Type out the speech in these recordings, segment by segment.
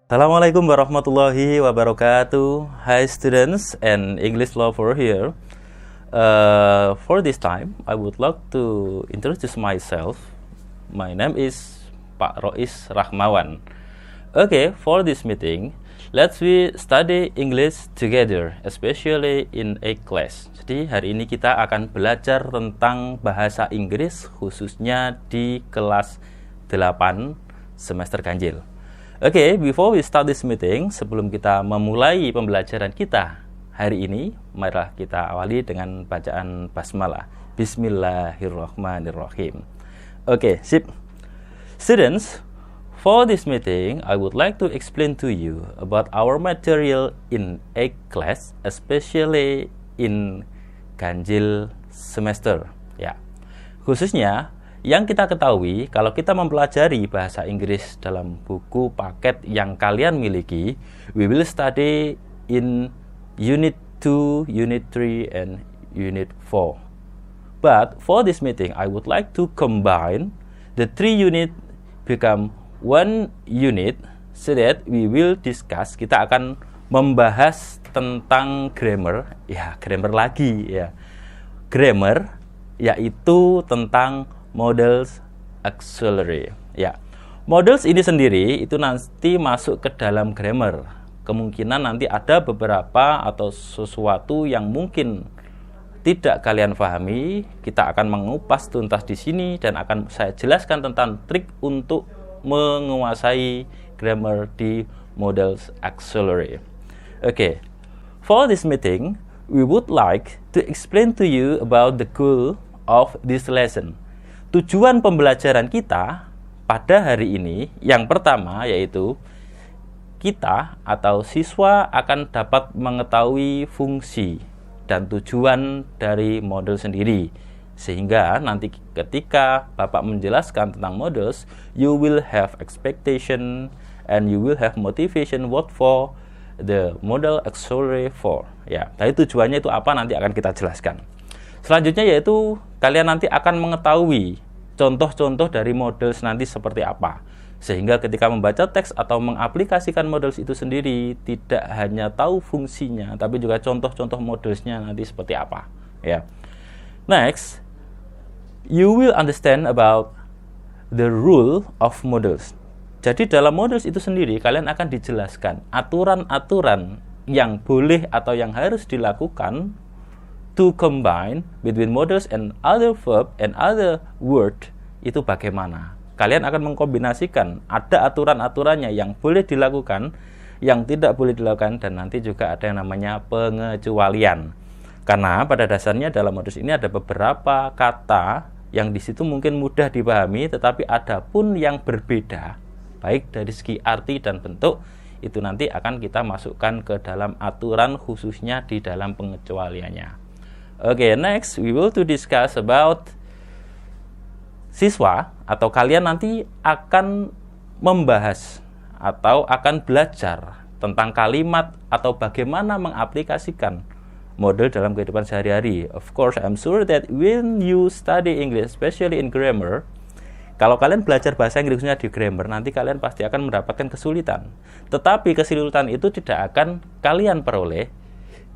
Assalamualaikum warahmatullahi wabarakatuh. Hi students and English lover here. For this time, I would like to introduce myself. My name is Pak Rois Rahmawan. Okay, for this meeting, let's we study English together, especially in a class. Jadi hari ini kita akan belajar tentang bahasa Inggris khususnya di kelas 8 semester ganjil. Okay, before we start this meeting, sebelum kita memulai pembelajaran kita hari ini, marilah kita awali dengan bacaan basmalah. Bismillahirrahmanirrahim. Okay, sip. Students, for this meeting, I would like to explain to you about our material in a class, especially in ganjil semester. Ya, khususnya yang kita ketahui, kalau kita mempelajari bahasa Inggris dalam buku paket yang kalian miliki, we will study in Unit 2, Unit 3, and Unit 4. But for this meeting, I would like to combine the 3 unit become 1 unit so that we will discuss, kita akan membahas tentang grammar, ya grammar lagi ya. Grammar yaitu tentang models auxiliary. Ya, models ini sendiri itu nanti masuk ke dalam grammar. Kemungkinan nanti ada beberapa atau sesuatu yang mungkin tidak kalian pahami, kita akan mengupas tuntas di sini dan akan saya jelaskan tentang trik untuk menguasai grammar di models auxiliary. Okay, for this meeting, we would like to explain to you about the goal of this lesson. Tujuan pembelajaran kita pada hari ini yang pertama yaitu kita atau siswa akan dapat mengetahui fungsi dan tujuan dari model sendiri, sehingga nanti ketika Bapak menjelaskan tentang models, you will have expectation and you will have motivation what for the model auxiliary for. Ya, tadi tujuannya itu apa nanti akan kita jelaskan. Selanjutnya yaitu kalian nanti akan mengetahui contoh-contoh dari models nanti seperti apa. Sehingga ketika membaca teks atau mengaplikasikan models itu sendiri, tidak hanya tahu fungsinya, tapi juga contoh-contoh modelsnya nanti seperti apa. Ya. Next, you will understand about the rule of models. Jadi dalam models itu sendiri, kalian akan dijelaskan aturan-aturan yang boleh atau yang harus dilakukan to combine between models and other verb and other word itu bagaimana. Kalian akan mengkombinasikan, ada aturan-aturannya yang boleh dilakukan, yang tidak boleh dilakukan, dan nanti juga ada yang namanya pengecualian. Karena pada dasarnya dalam modus ini ada beberapa kata yang di situ mungkin mudah dipahami, tetapi ada pun yang berbeda, baik dari segi arti dan bentuk, itu nanti akan kita masukkan ke dalam aturan khususnya di dalam pengecualiannya. Okay, next we will to discuss about siswa atau kalian nanti akan membahas atau akan belajar tentang kalimat atau bagaimana mengaplikasikan model dalam kehidupan sehari-hari. Of course, I'm sure that when you study English, especially in grammar, kalau kalian belajar bahasa Inggrisnya di grammar, nanti kalian pasti akan mendapatkan kesulitan. Tetapi kesulitan itu tidak akan kalian peroleh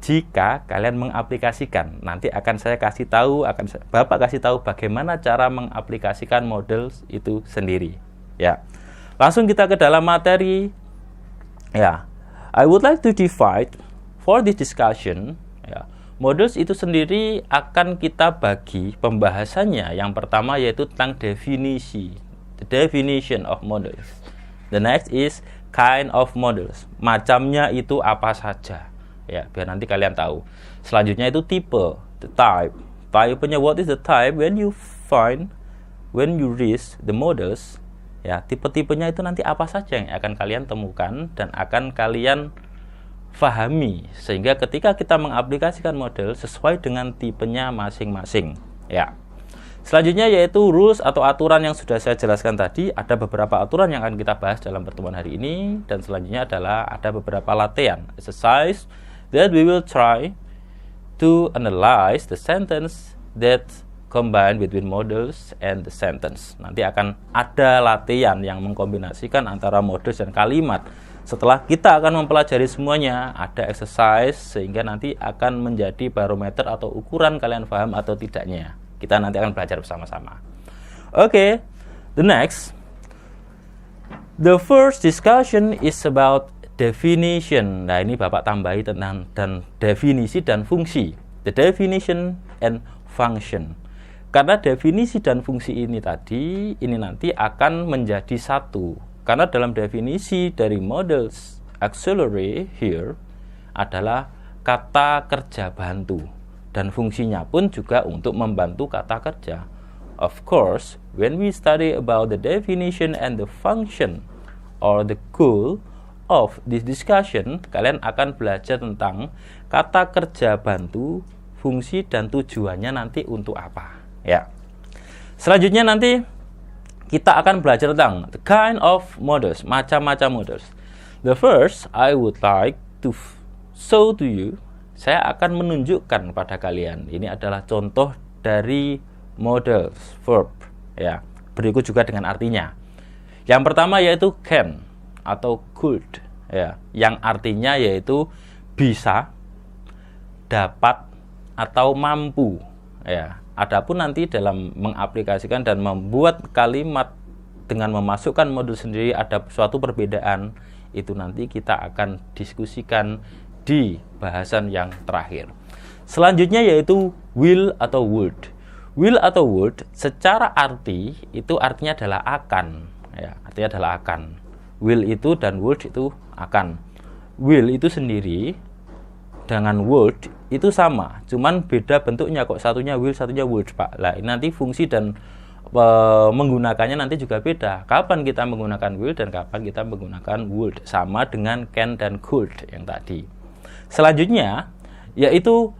jika kalian mengaplikasikan. Nanti akan saya kasih tahu, Bapak kasih tahu bagaimana cara mengaplikasikan model itu sendiri. Ya, langsung kita ke dalam materi. Ya, I would like to divide for this discussion. Ya, models itu sendiri akan kita bagi pembahasannya. Yang pertama yaitu tentang definisi, the definition of models. The next is kind of models. Macamnya itu apa saja. Ya, biar nanti kalian tahu. Selanjutnya itu tipe, the type. Type-nya, what is the type? When you read the models, ya, tipe-tipenya itu nanti apa saja yang akan kalian temukan dan akan kalian fahami, sehingga ketika kita mengaplikasikan model sesuai dengan tipenya masing-masing. Ya. Selanjutnya yaitu rules atau aturan yang sudah saya jelaskan tadi. Ada beberapa aturan yang akan kita bahas dalam pertemuan hari ini, dan selanjutnya adalah ada beberapa latihan, exercise that we will try to analyze the sentence that combine between modals and the sentence. Nanti akan ada latihan yang mengkombinasikan antara modals dan kalimat. Setelah kita akan mempelajari semuanya, ada exercise sehingga nanti akan menjadi barometer atau ukuran kalian paham atau tidaknya. Kita nanti akan belajar bersama-sama. Okay, the next. The first discussion is about definition. Nah, ini Bapak tambahi tentang definisi dan fungsi. The definition and function. Karena definisi dan fungsi ini nanti akan menjadi satu. Karena dalam definisi dari models auxiliary here adalah kata kerja bantu. Dan fungsinya pun juga untuk membantu kata kerja. Of course, when we study about the definition and the function or the goal of this discussion, kalian akan belajar tentang kata kerja bantu, fungsi dan tujuannya nanti untuk apa. Ya. Selanjutnya nanti kita akan belajar tentang the kind of models, macam-macam models. The first I would like to show to you, saya akan menunjukkan pada kalian. Ini adalah contoh dari models verb. Ya, berikut juga dengan artinya. Yang pertama yaitu can atau could. Ya, yang artinya yaitu bisa, dapat atau mampu. Ya. Adapun nanti dalam mengaplikasikan dan membuat kalimat dengan memasukkan modul sendiri ada suatu perbedaan, itu nanti kita akan diskusikan di bahasan yang terakhir. Selanjutnya yaitu will atau would. Will atau would secara arti itu artinya adalah akan, ya, artinya adalah akan. Will itu dan would itu akan. Will itu sendiri dengan would itu sama, cuman beda bentuknya kok, satunya will, satunya would, Pak. Lah, ini nanti fungsi dan menggunakannya nanti juga beda. Kapan kita menggunakan will dan kapan kita menggunakan would, sama dengan can dan could yang tadi. Selanjutnya yaitu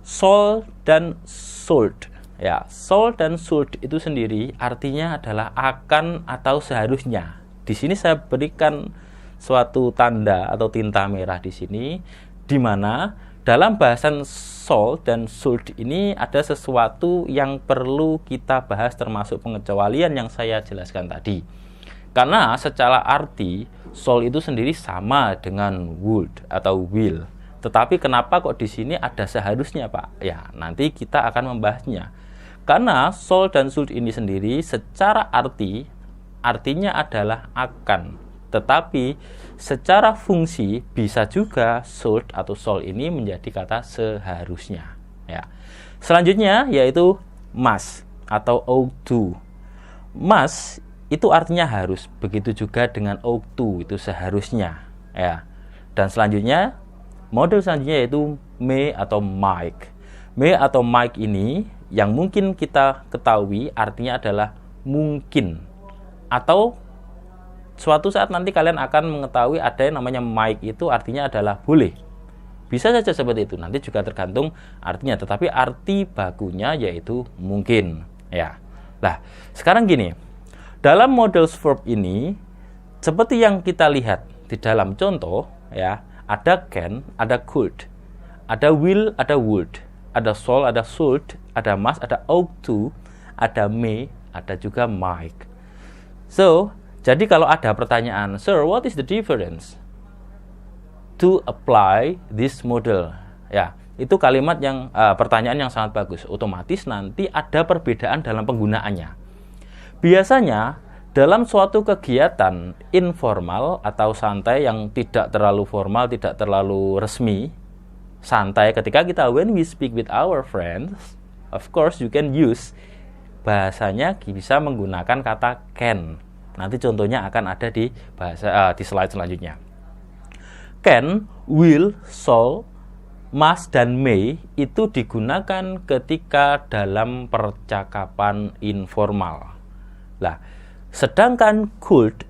shall dan should. Ya, shall dan should itu sendiri artinya adalah akan atau seharusnya. Di sini saya berikan suatu tanda atau tinta merah di sini, di mana dalam bahasan shall dan should ini ada sesuatu yang perlu kita bahas, termasuk pengecualian yang saya jelaskan tadi. Karena secara arti shall itu sendiri sama dengan would atau will. Tetapi kenapa kok di sini ada seharusnya, Pak? Ya, nanti kita akan membahasnya. Karena shall dan should ini sendiri secara artinya adalah akan. Tetapi secara fungsi bisa juga should atau shall ini menjadi kata seharusnya. Ya. Selanjutnya yaitu must atau ought to. Must itu artinya harus, begitu juga dengan ought to itu seharusnya. Ya. Dan selanjutnya model selanjutnya yaitu may atau might. May atau might ini yang mungkin kita ketahui artinya adalah mungkin, atau suatu saat nanti kalian akan mengetahui ada yang namanya might itu artinya adalah boleh. Bisa saja seperti itu, nanti juga tergantung artinya, tetapi arti bakunya yaitu mungkin. Ya. Nah, sekarang gini. Dalam models verb ini seperti yang kita lihat di dalam contoh, ya, ada can, ada could, ada will, ada would, ada shall, ada should, ada must, ada ought to, ada may, ada juga might. So, jadi kalau ada pertanyaan, "Sir, what is the difference to apply this model?" Ya, itu kalimat yang pertanyaan yang sangat bagus. Otomatis nanti ada perbedaan dalam penggunaannya. Biasanya dalam suatu kegiatan informal atau santai yang tidak terlalu formal, tidak terlalu resmi, santai, ketika kita when we speak with our friends, of course you can use, bahasanya bisa menggunakan kata can. Nanti contohnya akan ada di di slide selanjutnya. Can, will, shall, must, dan may itu digunakan ketika dalam percakapan informal. Nah, sedangkan could,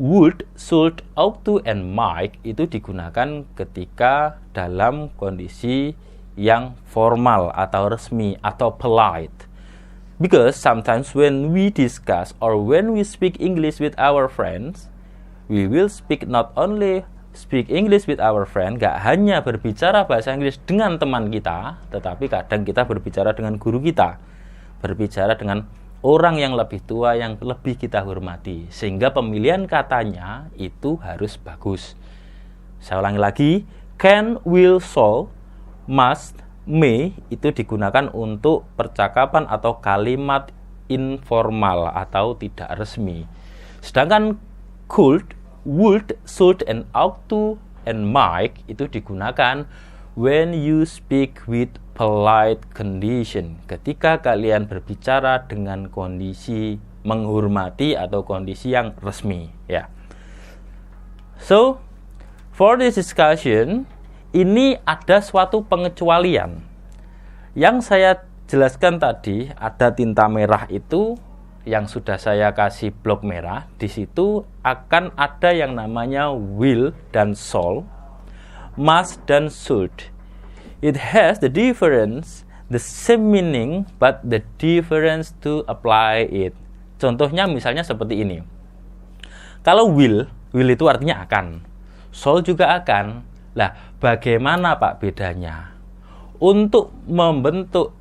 would, should, ought to, and might itu digunakan ketika dalam kondisi yang formal atau resmi atau polite. Because sometimes when we discuss or when we speak English with our friends, we will speak not only speak English with our friend, gak hanya berbicara bahasa Inggris dengan teman kita, tetapi kadang kita berbicara dengan guru kita, berbicara dengan orang yang lebih tua, yang lebih kita hormati. Sehingga pemilihan katanya itu harus bagus. Saya ulangi lagi, can, will, shall, must, may itu digunakan untuk percakapan atau kalimat informal atau tidak resmi. Sedangkan could, would, should, and ought to, and might itu digunakan when you speak with polite condition, ketika kalian berbicara dengan kondisi menghormati atau kondisi yang resmi, ya. So, for this discussion, ini ada suatu pengecualian. Yang saya jelaskan tadi, ada tinta merah itu yang sudah saya kasih blok merah. Di situ akan ada yang namanya will dan shall, must dan should. It has the difference, the same meaning, but the difference to apply it. Contohnya misalnya seperti ini. Kalau will itu artinya akan, shall juga akan. Lah, bagaimana Pak bedanya? Untuk membentuk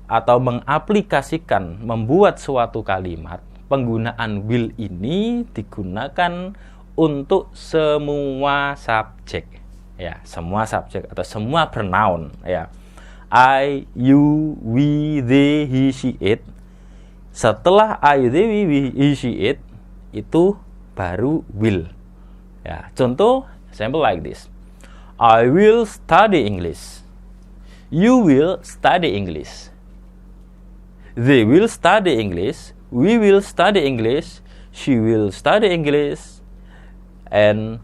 atau mengaplikasikan, membuat suatu kalimat, penggunaan will ini digunakan untuk semua subjek, ya, semua subjek atau semua pronoun, ya. I, you, we, they, he, she, it. Setelah I, they, we, he, she, it itu baru will. Ya, contoh example like this. I will study English. You will study English. They will study English, we will study English, she will study English, and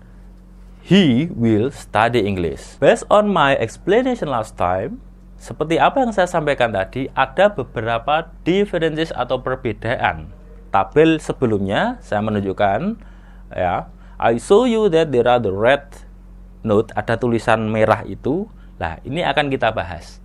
he will study English. Based on my explanation last time, seperti apa yang saya sampaikan tadi, ada beberapa differences atau perbedaan. Tabel sebelumnya saya menunjukkan, ya, I show you that there are the red note, ada tulisan merah itu. Nah, ini akan kita bahas.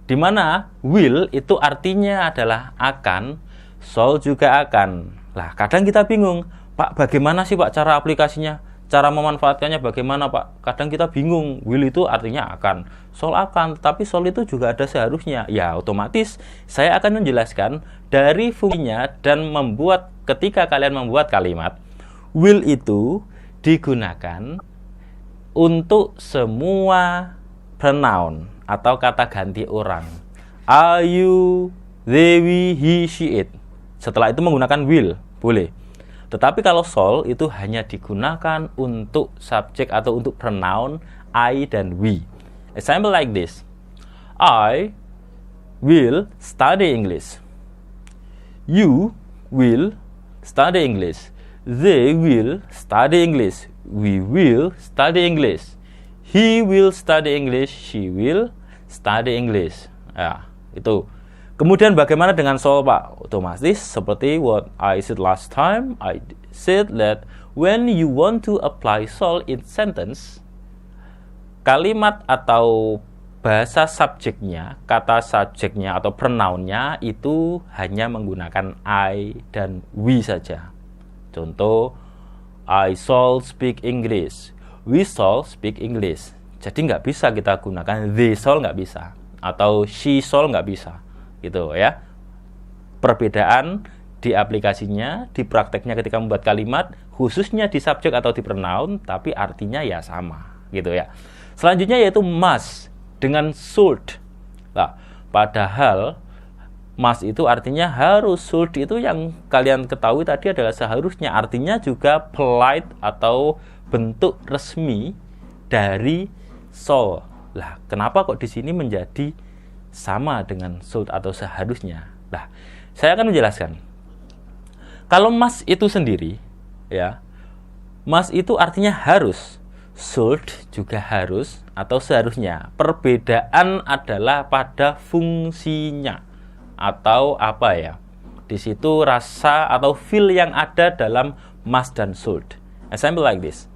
Di mana will itu artinya adalah akan, shall juga akan. Lah, kadang kita bingung, Pak, bagaimana sih Pak cara aplikasinya? Cara memanfaatkannya bagaimana Pak? Kadang kita bingung, will itu artinya akan, shall akan, tapi shall itu juga ada seharusnya. Ya, otomatis saya akan menjelaskan dari fungsinya dan membuat, ketika kalian membuat kalimat, will itu digunakan untuk semua pronoun atau kata ganti orang. I, you, they, we, he, she, it. Setelah itu menggunakan will, boleh. Tetapi kalau shall itu hanya digunakan untuk subjek atau untuk pronoun I dan we. Example like this. I will study English. You will study English. They will study English. We will study English. He will study English, she will study English. Ya, itu. Kemudian bagaimana dengan shall, Pak? Otomatis seperti what I said last time. I said that when you want to apply shall in sentence, kalimat atau bahasa subjeknya, kata subjeknya atau pronounnya itu hanya menggunakan I dan we saja. Contoh, I shall speak English. We shall speak English. Jadi nggak bisa kita gunakan they shall, nggak bisa, atau she shall, nggak bisa, gitu ya. Perbedaan di aplikasinya, di prakteknya ketika membuat kalimat, khususnya di subjek atau di pronoun, tapi artinya ya sama, gitu ya. Selanjutnya yaitu must dengan should. Nah, padahal must itu artinya harus, should itu yang kalian ketahui tadi adalah seharusnya, artinya juga polite atau bentuk resmi dari shall. Lah, kenapa kok di sini menjadi sama dengan should atau seharusnya? Lah, saya akan menjelaskan. Kalau must itu sendiri, ya, must itu artinya harus, should juga harus atau seharusnya. Perbedaan adalah pada fungsinya atau apa ya? Di situ rasa atau feel yang ada dalam must dan should. Example like this.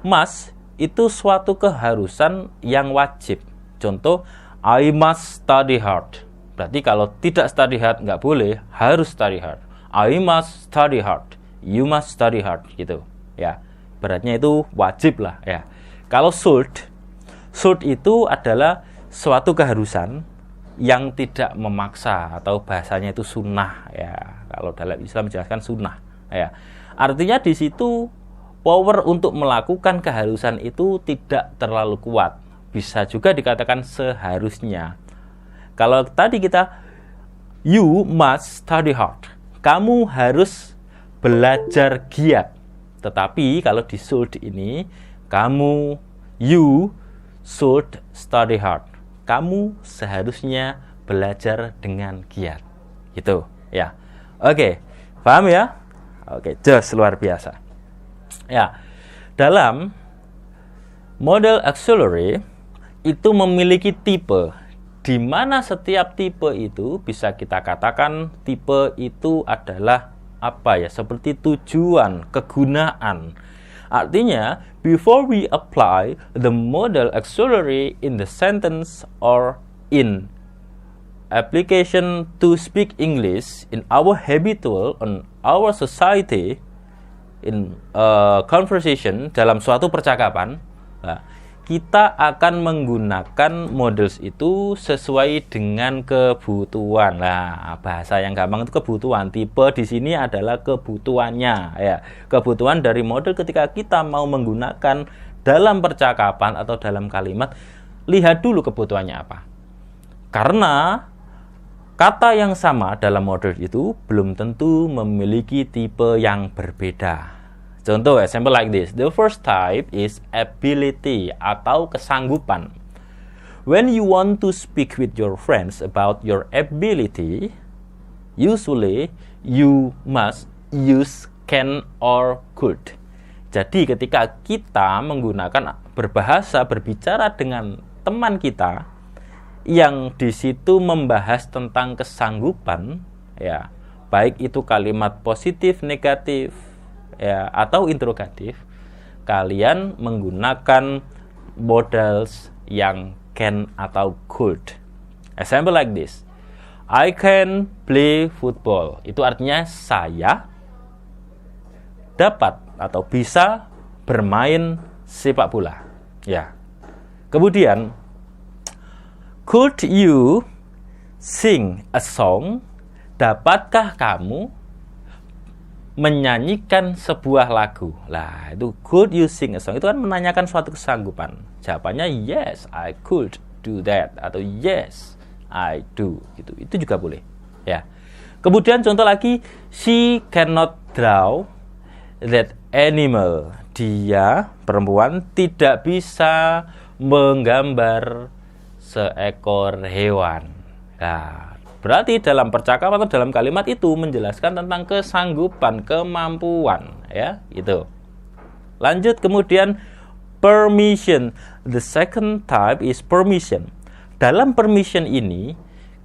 Must itu suatu keharusan yang wajib. Contoh, I must study hard. Berarti kalau tidak study hard nggak boleh, harus study hard. I must study hard. You must study hard, gitu. Ya, beratnya itu wajib lah. Ya. Kalau should itu adalah suatu keharusan yang tidak memaksa, atau bahasanya itu sunnah ya. Kalau dalam Islam menjelaskan sunnah ya. Artinya di situ power untuk melakukan keharusan itu tidak terlalu kuat. Bisa juga dikatakan seharusnya. Kalau tadi kita you must study hard. Kamu harus belajar giat. Tetapi kalau di should ini you should study hard. Kamu seharusnya belajar dengan giat. Gitu ya. Oke, paham ya? Oke, just luar biasa. Ya. Dalam model auxiliary itu memiliki tipe, di mana setiap tipe itu bisa kita katakan tipe itu adalah apa ya? Seperti tujuan, kegunaan. Artinya, before we apply the model auxiliary in the sentence or in application to speak English in our habitual on our society in conversation, dalam suatu percakapan, kita akan menggunakan models itu sesuai dengan kebutuhan. Nah, bahasa yang gampang itu kebutuhan. Tipe di sini adalah kebutuhannya ya. Kebutuhan dari model ketika kita mau menggunakan dalam percakapan atau dalam kalimat, lihat dulu kebutuhannya apa. Karena kata yang sama dalam model itu belum tentu memiliki tipe yang berbeda. Contoh, example like this. The first type is ability atau kesanggupan. When you want to speak with your friends about your ability, usually you must use can or could. Jadi ketika kita menggunakan berbicara dengan teman kita yang di situ membahas tentang kesanggupan, ya, baik itu kalimat positif, negatif, ya, atau interrogatif, kalian menggunakan models yang can atau could. Example like this. I can play football. Itu artinya saya dapat atau bisa bermain sepak bola. Ya. Kemudian, could you sing a song? Dapatkah kamu menyanyikan sebuah lagu? Lah, itu could you sing a song? Itu kan menanyakan suatu kesanggupan. Jawabannya yes, I could do that, atau yes, I do. Gitu. Itu juga boleh. Ya. Kemudian contoh lagi, she cannot draw that animal. Dia, perempuan, tidak bisa menggambar seekor hewan. Nah, berarti dalam percakapan atau dalam kalimat itu menjelaskan tentang kesanggupan, kemampuan, ya, itu. Lanjut kemudian permission. The second type is permission. Dalam permission ini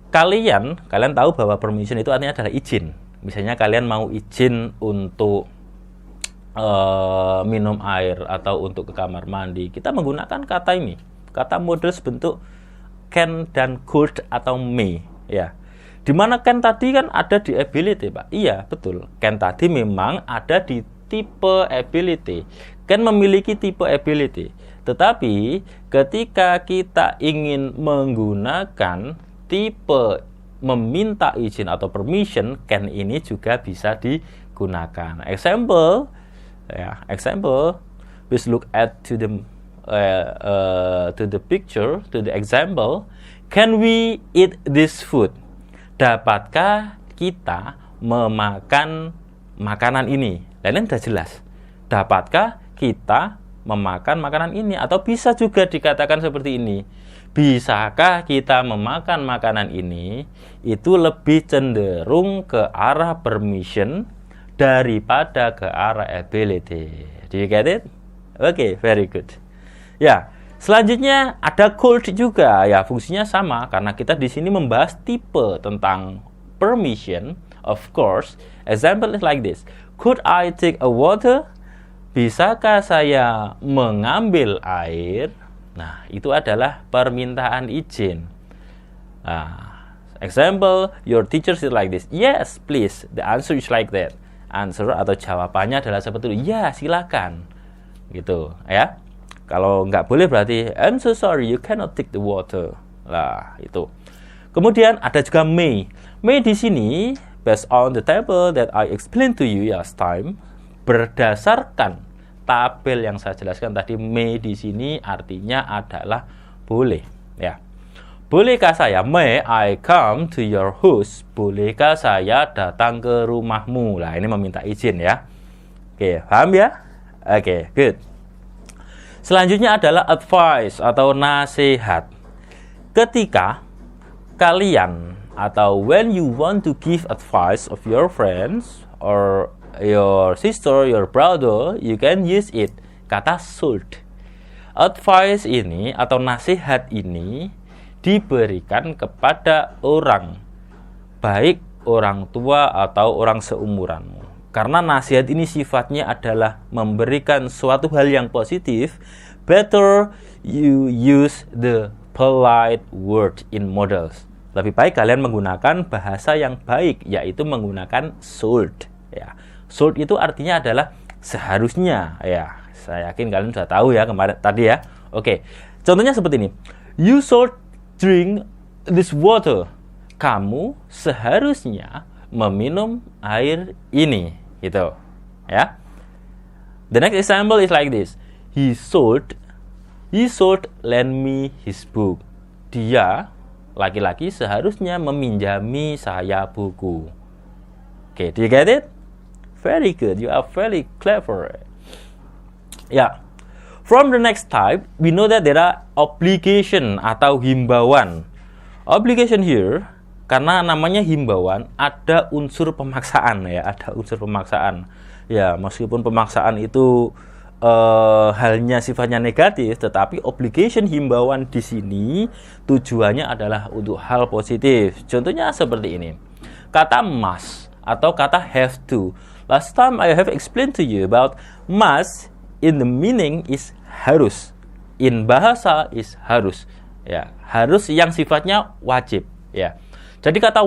kalian tahu bahwa permission itu artinya adalah izin. Misalnya kalian mau izin untuk minum air atau untuk ke kamar mandi, kita menggunakan kata ini, kata model bentuk can dan could atau may, ya. Dimana can tadi kan ada di ability, Pak. Iya, betul. Can tadi memang ada di tipe ability. Can memiliki tipe ability. Tetapi ketika kita ingin menggunakan tipe meminta izin atau permission, can ini juga bisa digunakan. Example, please look at to the picture, to the example. Can we eat this food? Dapatkah kita memakan makanan ini? Dan sudah jelas. Dapatkah kita memakan makanan ini? Atau bisa juga dikatakan seperti ini. Bisakah kita memakan makanan ini? Itu lebih cenderung ke arah permission daripada ke arah ability. Do you get it? Okay, very good. Ya, selanjutnya ada could juga. Ya, fungsinya sama karena kita di sini membahas tipe tentang permission. Of course, example is like this. Could I take a water? Bisakah saya mengambil air? Nah, itu adalah permintaan izin. Nah, example, your teacher is like this. Yes, please. The answer is like that. Answer atau jawabannya adalah seperti itu. Ya, silakan. Gitu, ya. Kalau nggak boleh berarti I'm so sorry, you cannot take the water. Lah, itu. Kemudian ada juga may. May di sini based on the table that I explained to you last time, berdasarkan tabel yang saya jelaskan tadi, may di sini artinya adalah boleh, ya. Bolehkah saya, may I come to your house? Bolehkah saya datang ke rumahmu? Lah, ini meminta izin ya. Oke, paham ya? Oke, good. Selanjutnya adalah advice atau nasihat. Ketika kalian atau when you want to give advice of your friends or your sister, your brother, you can use it. Kata should. Advice ini atau nasihat ini diberikan kepada orang, baik orang tua atau orang seumuranmu. Karena nasihat ini sifatnya adalah memberikan suatu hal yang positif. Better you use the polite word in models. Lebih baik kalian menggunakan bahasa yang baik, yaitu menggunakan should. Ya, should itu artinya adalah seharusnya. Ya, saya yakin kalian sudah tahu ya kemarin tadi ya. Oke, contohnya seperti ini. You should drink this water. Kamu seharusnya meminum air ini, gitu. Ya. The next example is like this. He should lend me his book. Dia, laki-laki, seharusnya meminjami saya buku. Okay, do you get it? Very good. You are very clever. Ya. From the next type, we know that there are obligation atau himbauan. Obligation here, karena namanya himbauan, ada unsur pemaksaan ya, ada unsur pemaksaan. Ya, meskipun pemaksaan itu halnya sifatnya negatif, tetapi obligation himbauan di sini tujuannya adalah untuk hal positif. Contohnya seperti ini. Kata must atau kata have to. Last time I have explained to you about must. In the meaning is harus. In bahasa is harus. Ya, harus yang sifatnya wajib. Ya. Jadi kata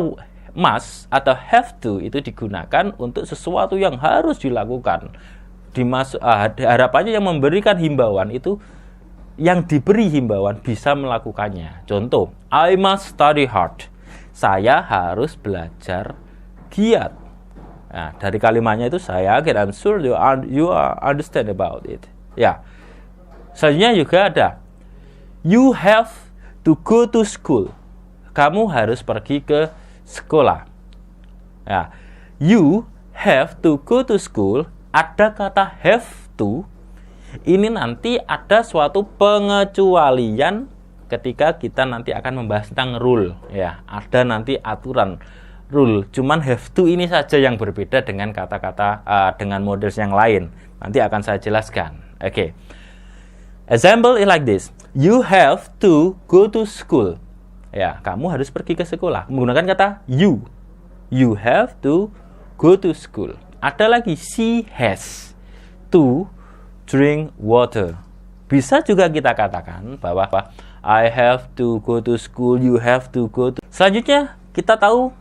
must atau have to itu digunakan untuk sesuatu yang harus dilakukan. Harapannya yang memberikan himbauan itu yang diberi himbauan bisa melakukannya. Contoh, I must study hard. Saya harus belajar giat. Nah, dari kalimatnya itu saya yakin, I'm sure you are understand about it. Ya. Selanjutnya juga ada you have to go to school. Kamu harus pergi ke sekolah. Ya. You have to go to school. Ada kata have to. Ini nanti ada suatu pengecualian ketika kita nanti akan membahas tentang rule. Ya, ada nanti aturan. Rule, cuman have to ini saja yang berbeda dengan kata-kata dengan model yang lain. Nanti akan saya jelaskan. Oke. Example is like this. You have to go to school. Ya, kamu harus pergi ke sekolah. Menggunakan kata you. You have to go to school. Ada lagi she has to drink water. Bisa juga kita katakan bahwa I have to go to school, you have to go to. Selanjutnya kita tahu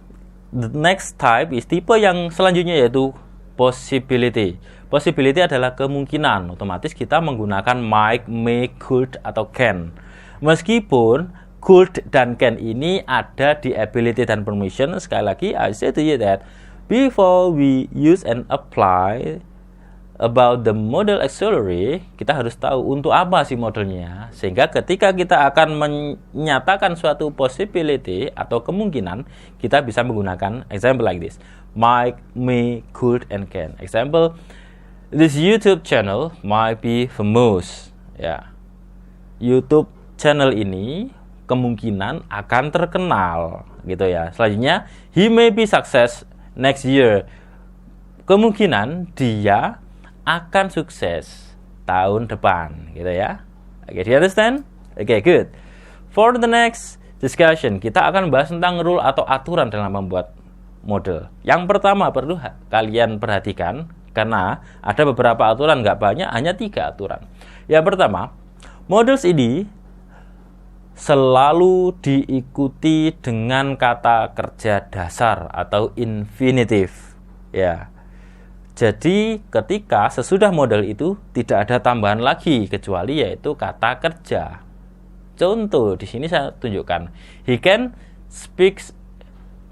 the next type is tipe yang selanjutnya yaitu possibility. Possibility adalah kemungkinan. Otomatis kita menggunakan might, may, could, atau can. Meskipun could dan can ini ada di ability dan permission. Sekali lagi, I say to you that before we use and apply about the model auxiliary, kita harus tahu untuk apa sih modelnya. Sehingga ketika kita akan menyatakan suatu possibility atau kemungkinan, kita bisa menggunakan example like this. Might, may, could, and can. Example, this YouTube channel might be famous. Ya, YouTube channel ini kemungkinan akan terkenal, gitu ya. Selanjutnya, he may be success next year. Kemungkinan dia akan sukses tahun depan, gitu ya. Okay, do you understand? Okay, good. For the next discussion, kita akan bahas tentang rule atau aturan dalam membuat model. Yang pertama perlu kalian perhatikan, karena ada beberapa aturan, nggak banyak, hanya 3 aturan. Yang pertama, models ini selalu diikuti dengan kata kerja dasar atau infinitive. Ya. Jadi ketika sesudah model itu tidak ada tambahan lagi kecuali yaitu kata kerja. Contoh di sini saya tunjukkan. He can speaks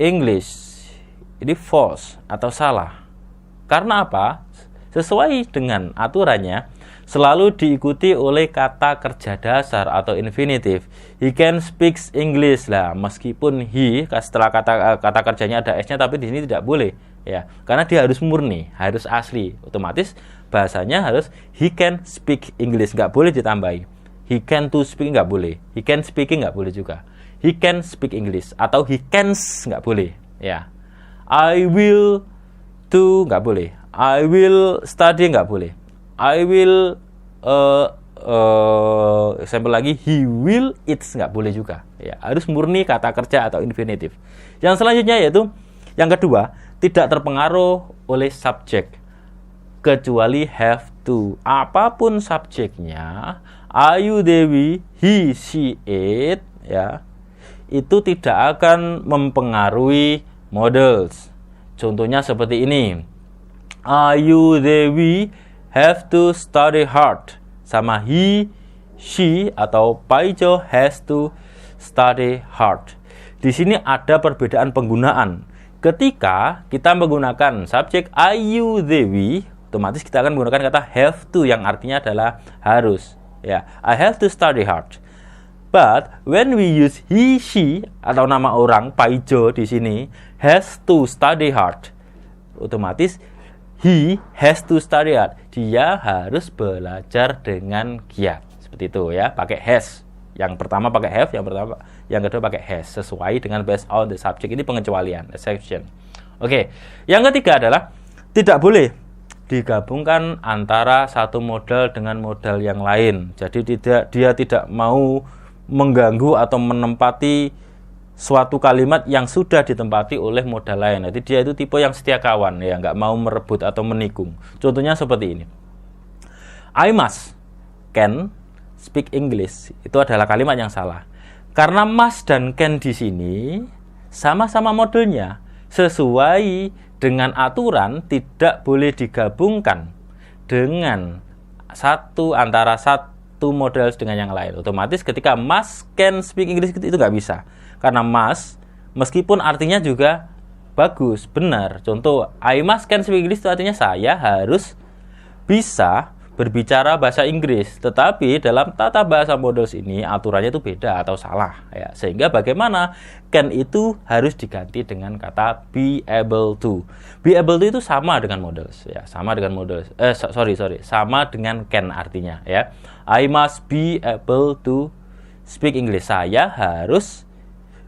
English. Ini false atau salah. Karena apa? Sesuai dengan aturannya, selalu diikuti oleh kata kerja dasar atau infinitive. He can speaks English lah, meskipun he setelah kata kerjanya ada s-nya, tapi di sini tidak boleh ya, karena dia harus murni, harus asli. Otomatis bahasanya harus he can speak English, nggak boleh ditambahi. He can to speak nggak boleh, he can speaking nggak boleh juga. He can speak English atau he cans nggak boleh ya. I will to nggak boleh. I will study nggak boleh. I will sampel lagi, he will eat nggak boleh juga ya, harus murni kata kerja atau infinitif. Yang selanjutnya yaitu yang kedua, tidak terpengaruh oleh subjek kecuali have to. Apapun subjeknya, Ayu, Dewi, he, she, it ya, itu tidak akan mempengaruhi models. Contohnya seperti ini. Ayu, Dewi have to study hard, sama he, she atau Paijo has to study hard. Di sini ada perbedaan penggunaan. Ketika kita menggunakan subjek Ayu, Dewi, otomatis kita akan menggunakan kata have to yang artinya adalah harus ya. I have to study hard. But when we use he, she atau nama orang Paijo di sini has to study hard, otomatis he has to study hard. Dia harus belajar dengan giat. Seperti itu ya, pakai has. Yang pertama pakai have, yang kedua pakai has, sesuai dengan based on the subject. Ini pengecualian, exception. Oke. Yang ketiga adalah tidak boleh digabungkan antara satu modal dengan modal yang lain. Jadi dia tidak mau mengganggu atau menempati suatu kalimat yang sudah ditempati oleh modal lain. Jadi dia itu tipe yang setia kawan ya, nggak mau merebut atau menikung. Contohnya seperti ini. I must can speak English. Itu adalah kalimat yang salah. Karena must dan can di sini sama-sama modelnya, sesuai dengan aturan tidak boleh digabungkan dengan antara satu model dengan yang lain. Otomatis ketika must can speak English itu nggak bisa. Karena must, meskipun artinya juga bagus, benar. Contoh, I must can speak English itu artinya saya harus bisa berbicara bahasa Inggris. Tetapi dalam tata bahasa models ini aturannya itu beda atau salah ya. Sehingga bagaimana can itu harus diganti dengan kata be able to. Be able to itu sama dengan models ya, sama dengan models. Sama dengan can artinya ya. I must be able to speak English. Saya harus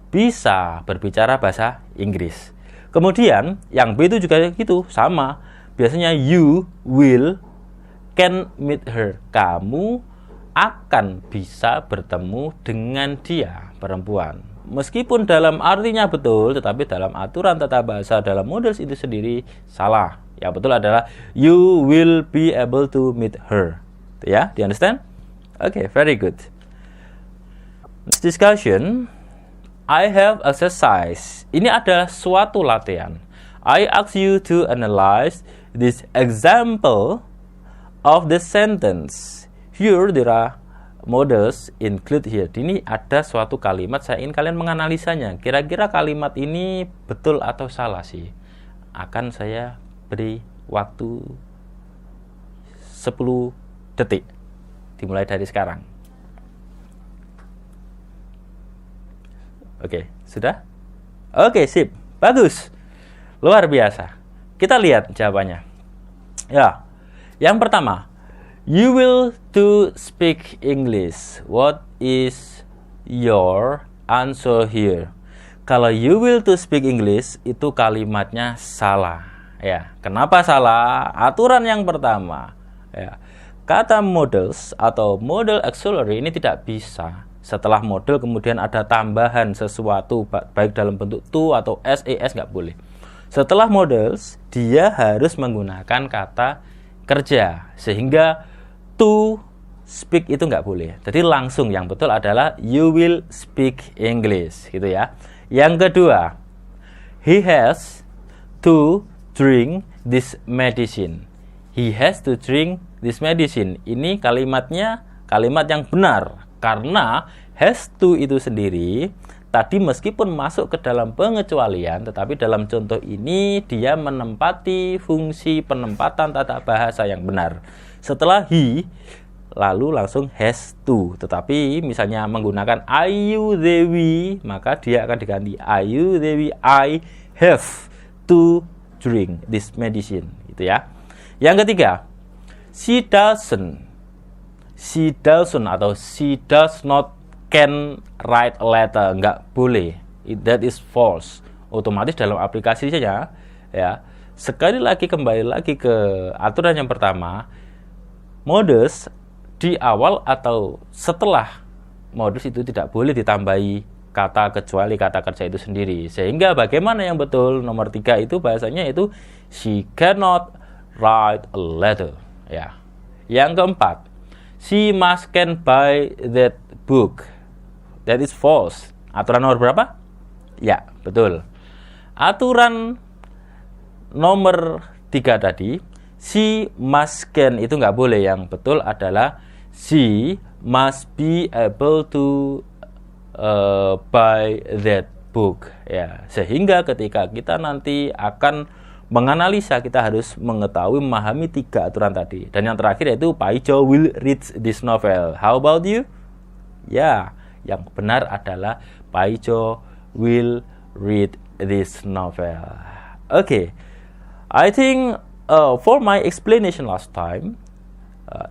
bisa berbicara bahasa Inggris. Kemudian yang B itu juga gitu, sama. Biasanya you will can meet her. Kamu akan bisa bertemu dengan dia, perempuan. Meskipun dalam artinya betul, tetapi dalam aturan tata bahasa dalam models itu sendiri salah. Yang betul adalah you will be able to meet her. Ya, do you understand? Okay, very good. Next discussion. I have exercise. Ini adalah suatu latihan. I ask you to analyze this example of the sentence. Here there are models include here. Ini ada suatu kalimat, saya ingin kalian menganalisanya. Kira-kira kalimat ini betul atau salah sih? Akan saya beri waktu 10 detik. Dimulai dari sekarang. Oke, sudah? Oke, sip. Bagus. Luar biasa. Kita lihat jawabannya. Ya. Yang pertama, you will to speak English. What is your answer here? Kalau you will to speak English, itu kalimatnya salah. Ya, kenapa salah? Aturan yang pertama, ya. Kata models atau model auxiliary ini tidak bisa setelah model kemudian ada tambahan sesuatu baik dalam bentuk to atau SES, nggak boleh. Setelah models dia harus menggunakan kata kerja, sehingga to speak itu nggak boleh. Jadi langsung yang betul adalah you will speak English gitu ya. Yang kedua, he has to drink this medicine. He has to drink this medicine. Ini kalimatnya kalimat yang benar. Karena has to itu sendiri tadi meskipun masuk ke dalam pengecualian, tetapi dalam contoh ini dia menempati fungsi penempatan tata bahasa yang benar. Setelah he, lalu langsung has to. Tetapi misalnya menggunakan ayu dewi, maka dia akan diganti ayu dewi I have to drink this medicine, gitu ya. Yang ketiga, she doesn't atau she does not can write a letter, nggak boleh. That is false. Otomatis dalam aplikasi saja, ya. Sekali lagi kembali lagi ke aturan yang pertama, modus di awal atau setelah modus itu tidak boleh ditambahi kata kecuali kata kerja itu sendiri. Sehingga bagaimana yang betul? Nomor 3 itu bahasanya itu she cannot write a letter, ya. Yang keempat, she must can buy that book. That is false. Aturan nomor berapa? Ya, betul. Aturan nomor 3 tadi, she must can itu nggak boleh. Yang betul adalah she must be able to buy that book. Ya, sehingga ketika kita nanti akan menganalisa, kita harus mengetahui, memahami 3 aturan tadi. Dan yang terakhir yaitu Paijo will read this novel. How about you? Ya, yang benar adalah Paijo will read this novel. Okay, I think for my explanation last time,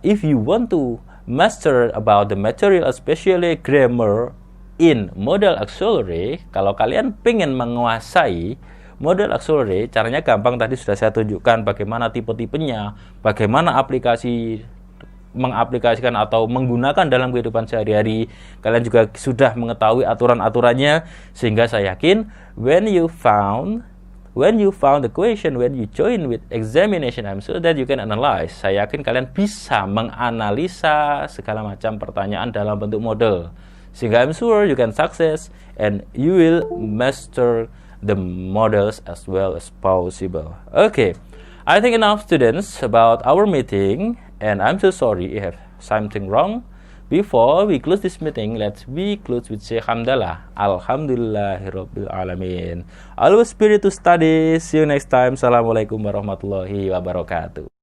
if you want to master about the material, especially grammar in modal auxiliary, kalau kalian pengen menguasai modal auxiliary, caranya gampang, tadi sudah saya tunjukkan bagaimana tipe-tipenya, bagaimana mengaplikasikan atau menggunakan dalam kehidupan sehari-hari. Kalian juga sudah mengetahui aturan-aturannya, sehingga saya yakin when you found the question, when you join with examination, I'm sure that you can analyze. Saya yakin kalian bisa menganalisa segala macam pertanyaan dalam bentuk model, sehingga I'm sure you can success and you will master the models as well as possible. Okay, I think enough, students, about our meeting, and I'm so sorry if I have something wrong. Before we close this meeting, let's be close with Syekh Hamdalah. Alhamdulillahirabbil alamin. Always spirit to study. See you next time. Assalamualaikum warahmatullahi wabarakatuh.